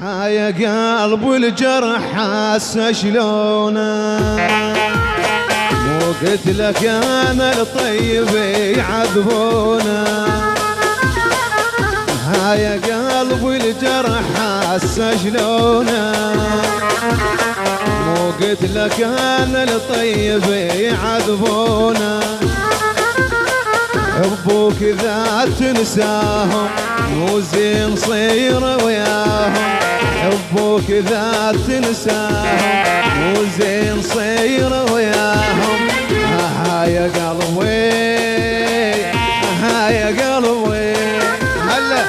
يا قلب الجرح حاسه شلونه، مو قلت لك انا الطيب يعذبونه. يا قلب الجرح حاسه شلونه، مو قلت لك انا الطيب يعذبونه. حبوك اذا تنساهم مو زين صير وياهم، حبوك اذا تنساهم مو زين صير وياهم. يا قلبي يا قلبي هلا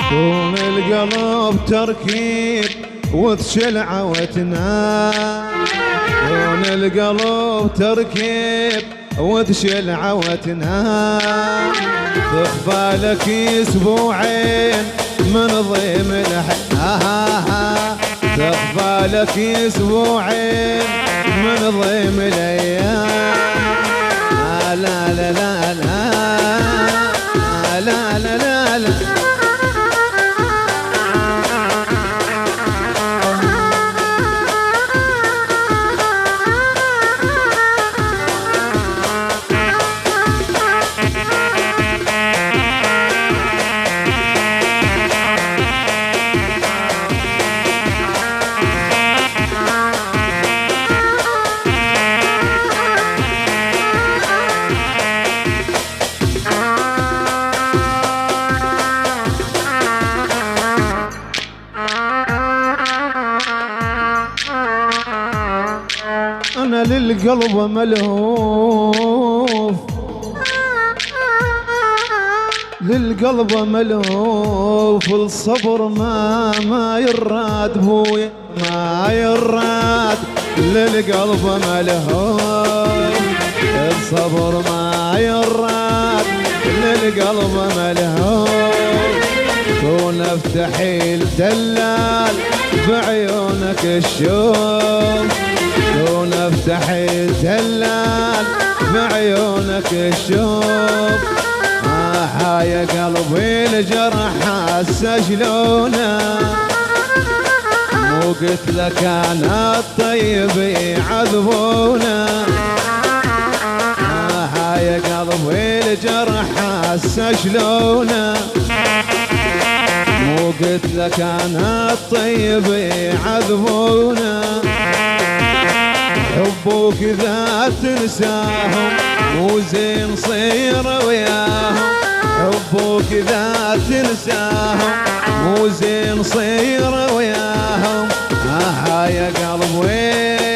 كون القلب تركيب وتشلع وتنام، كون القلب تركيب وتشلع وتنام. تخفى لك اسبوعين من ضيم الحياة، تخفى لك اسبوعين من ضيم الايام. لا لا لا لا لا لا لا لا أنا للقلب ملهوف، للقلب ملهوف. الصبر ما يراد بويا ما يراد، للقلب ملهوف. الصبر ما يراد للقلب ملهوف. كون افتحي الدلال بعيونك الشوف، كون افتحي الدلال بعيونك الشوف. يا قلبي الجرح حاسه شلونه، مو قلت لك انا الطيب يعذبونه. يا قلبي الجرح حاسه شلونه، مو قلت لك انا الطيب يعذبونه. حبوك اذا تنساهم مو زين صير وياهم، حبوك اذا تنساهم مو زين صير وياهم. يا قلبي